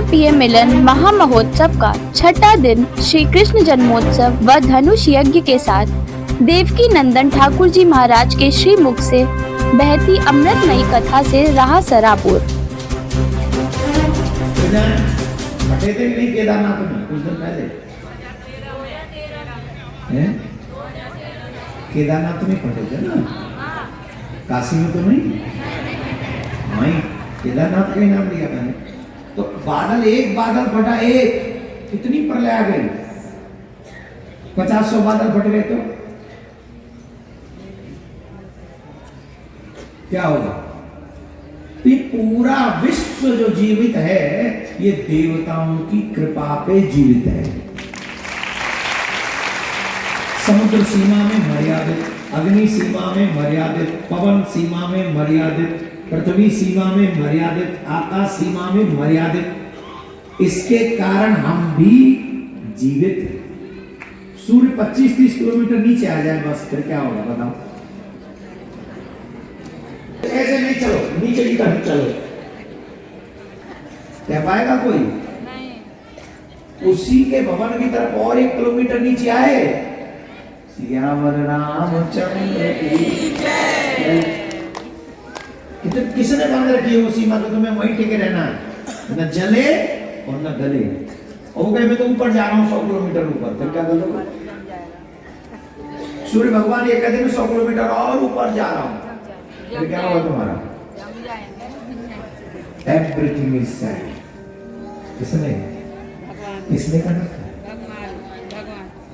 PM मिलन महामहोत्सव का छठा दिन श्री कृष्ण जन्मोत्सव व धनुष यज्ञ के साथ देवकी नंदन ठाकुर जी महाराज के श्रीमुख से बहती अमृतमयी कथा से रहा सराबोर। फटे थे नहीं केदारनाथ में कुछ दिन पहले हैं? केदारनाथ में फटे थे ना, काशी में तो नहीं। वहीं केदारनाथ का ही नाम लिया मैंने। तो एक बादल फटा, एक कितनी प्रलय आ गई। 50-100 बादल फट गए तो क्या होगा? ये पूरा विश्व जो जीवित है ये देवताओं की कृपा पे जीवित है। समुद्र सीमा में मर्यादित, अग्नि सीमा में मर्यादित, पवन सीमा में मर्यादित, पृथ्वी सीमा में मर्यादित, आकाश सीमा में मर्यादित। इसके कारण हम भी जीवित हैं। सूर्य 25-30 किलोमीटर नीचे आ जाए बस, फिर क्या होगा बताओ? ऐसे नहीं चलो, नीचे की तरफ चलो, कह पाएगा कोई? नहीं। उसी के भवन की तरफ और 1 किलोमीटर नीचे आए, सियावर रामचंद्र की जय। किसने बंद रखी है वो सीमा? तो तुम्हें वहीं टिके रहना है, न जले और न गले। और कहे मैं तो ऊपर जा रहा हूँ 100 किलोमीटर ऊपर, फिर क्या करोगे? सूर्य भगवान ये कहते हैं 100 किलोमीटर और ऊपर जा रहा हूँ, फिर क्या होगा तुम्हारा? Everything is set. किसने करना?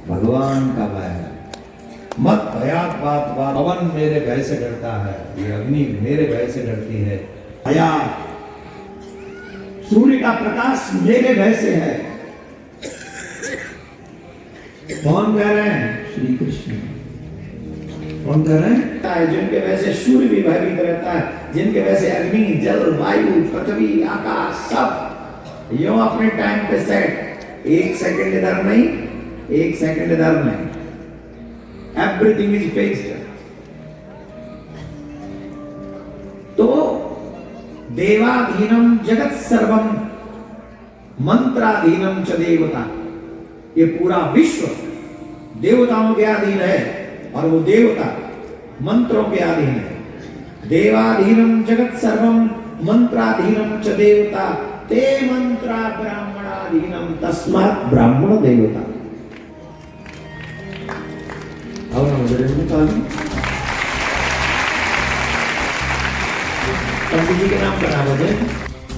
भगवान का भय। मत भयात बात बात, पवन मेरे भय से डरता है, ये अग्नि मेरे भय से डरती है। भयात, सूर्य का प्रकाश मेरे भय से है। कौन कह रहे हैं? श्री कृष्ण। कौन कह रहे हैं? जिनके वजह से सूर्य भी भयभीत रहता है, जिनके वजह से अग्नि, जल, वायु, पृथ्वी, आकाश सब यूं अपने टाइम पे सेट। 1 सेकंड इधर नहीं, 1 सेकंड इधर नहीं, एवरीथिंग इज फिक्स्ड। तो देवाधीनम जगत सर्वम मंत्राधीनम च देवता। ये पूरा विश्व देवताओं के अधीन है और वो देवता मंत्रों के अधीन है। देवाधीनम जगत सर्वम मंत्राधीनम च देवता, ते मंत्रा ब्राह्मणाधीनम तस्मात् ब्राह्मण देवता। पंडित जी के नाम बना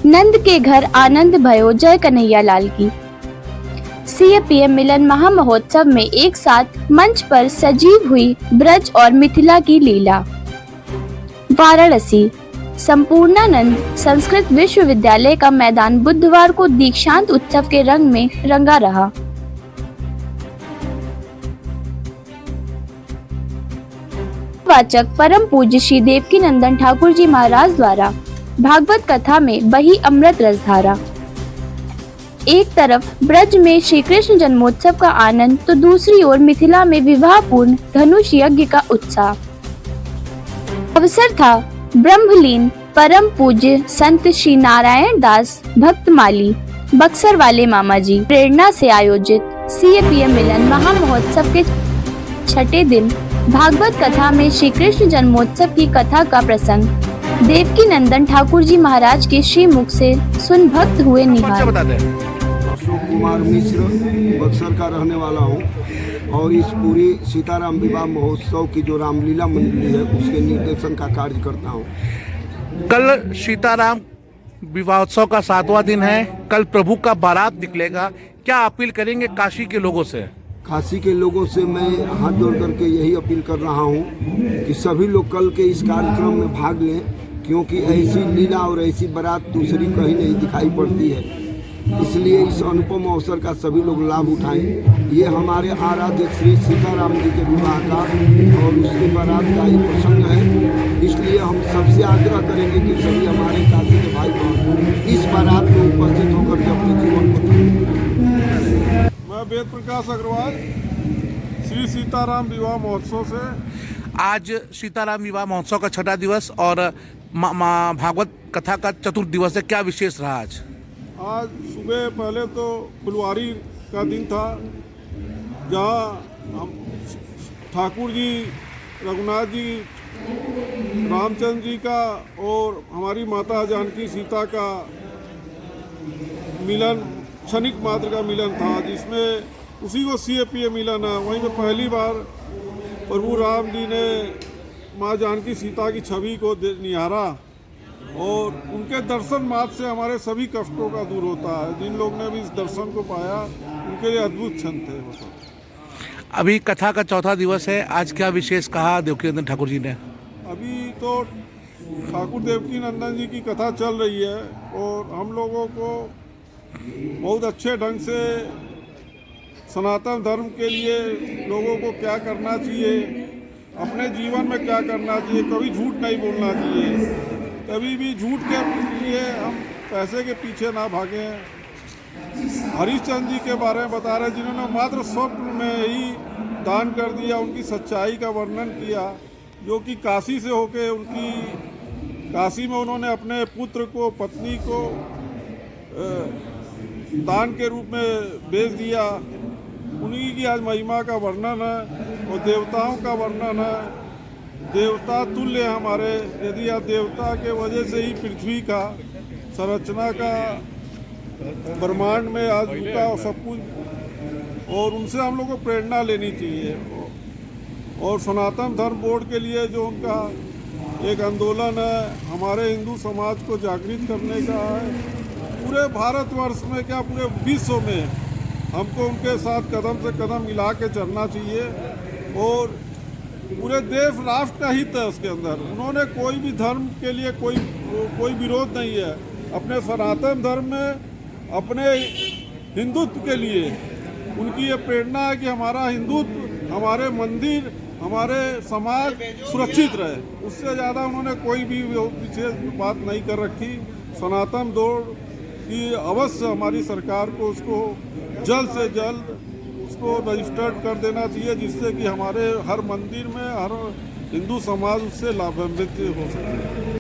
नंद के घर आनंद भयो, जय कन्हैया लाल की। सीएपीएम मिलन महामहोत्सव में एक साथ मंच पर सजीव हुई ब्रज और मिथिला की लीला। वाराणसी संपूर्णानंद संस्कृत विश्वविद्यालय का मैदान बुधवार को दीक्षांत उत्सव के रंग में रंगा रहा। वाचक परम पूज्य श्री देवकी नंदन ठाकुर जी महाराज द्वारा भागवत कथा में बही अमृत रसधारा। एक तरफ ब्रज में श्री कृष्ण जन्मोत्सव का आनंद तो दूसरी ओर मिथिला में विवाह पूर्ण धनुष यज्ञ का उत्साह। अवसर था ब्रह्मलीन परम पूज्य संत श्री नारायण दास भक्तमाली बक्सर वाले मामा जी प्रेरणा से आयोजित सीएपीएम मिलन महामहोत्सव के छठे दिन भागवत कथा में श्री कृष्ण जन्मोत्सव की कथा का प्रसंग देवकी नंदन ठाकुर जी महाराज के श्रीमुख से सुन भक्त हुए निहाल। अशोक कुमार मिश्र बक्सर का रहने वाला हूँ और इस पूरी सीताराम विवाह महोत्सव की जो रामलीला मंडली है उसके निर्देशन का कार्य करता हूँ। कल सीताराम विवाहोत्सव का 7वां दिन है, कल प्रभु का बारात निकलेगा, क्या अपील करेंगे काशी के लोगों से? काशी के लोगों से मैं हाथ जोड़ करके यही अपील कर रहा हूँ कि सभी लोग कल के इस कार्यक्रम में भाग लें, क्योंकि ऐसी लीला और ऐसी बारात दूसरी कहीं नहीं दिखाई पड़ती है। इसलिए इस अनुपम अवसर का सभी लोग लाभ उठाएं। ये हमारे आराध्य श्री सीताराम जी के विवाह का और उसके बारात का ही प्रसंग है। इसलिए हम सबसे आग्रह करेंगे कि सभी हमारे काशी के भाई बहन इस बारात में उपस्थित होकर के अपने जीवन को। मैं वेद प्रकाश अग्रवाल श्री सीताराम विवाह महोत्सव से। आज सीताराम विवाह महोत्सव का 6ठा दिवस और भागवत कथा का 4th दिवस है, क्या विशेष रहा आज? आज सुबह पहले तो फुलवारी का दिन था, जहाँ हम ठाकुर जी, रघुनाथ जी, रामचंद्र जी का और हमारी माता जानकी सीता का मिलन, क्षणिक मात्र का मिलन था, जिसमें उसी को CAPM मिलन है। वहीं पे पहली बार प्रभु राम जी ने माँ जानकी सीता की छवि को निहारा और उनके दर्शन मात्र से हमारे सभी कष्टों का दूर होता है। जिन लोग ने भी इस दर्शन को पाया उनके लिए अद्भुत क्षण थे वो सब। अभी कथा का चौथा दिवस है, आज क्या विशेष कहा देवकीनंदन ठाकुर जी ने? अभी तो ठाकुर देवकीनंदन जी की कथा चल रही है और हम लोगों को बहुत अच्छे ढंग से सनातन धर्म के लिए लोगों को क्या करना चाहिए, अपने जीवन में क्या करना चाहिए, कभी झूठ नहीं बोलना चाहिए, कभी भी झूठ के लिए हम पैसे के पीछे ना भागें। हरिश्चंद्र जी के बारे में बता रहे, जिन्होंने मात्र स्वप्न में ही दान कर दिया, उनकी सच्चाई का वर्णन किया, जो कि काशी से होके काशी में उन्होंने अपने पुत्र को, पत्नी को दान के रूप में बेच दिया। उन्हीं की आज महिमा का वर्णन है और देवताओं का वर्णन है। देवता तुल्य हमारे, यदि आप देवता के वजह से ही पृथ्वी का संरचना का ब्रह्मांड में आज उनका सब कुछ, और उनसे हम लोग को प्रेरणा लेनी चाहिए। और सनातन धर्म बोर्ड के लिए जो उनका एक आंदोलन है, हमारे हिंदू समाज को जागृत करने का है, पूरे भारतवर्ष में क्या पूरे विश्व में हमको उनके साथ कदम से कदम मिला के चलना चाहिए। और पूरे देश राष्ट्र का हित है उसके अंदर। उन्होंने कोई भी धर्म के लिए कोई विरोध नहीं है। अपने सनातन धर्म में अपने हिंदुत्व के लिए उनकी ये प्रेरणा है कि हमारा हिंदुत्व, हमारे मंदिर, हमारे समाज सुरक्षित रहे। उससे ज़्यादा उन्होंने कोई भी विशेष बात नहीं कर रखी। सनातन दौड़ कि अवश्य हमारी सरकार को उसको जल्द से जल्द उसको रजिस्टर्ड कर देना चाहिए, जिससे कि हमारे हर मंदिर में हर हिंदू समाज उससे लाभान्वित हो सके।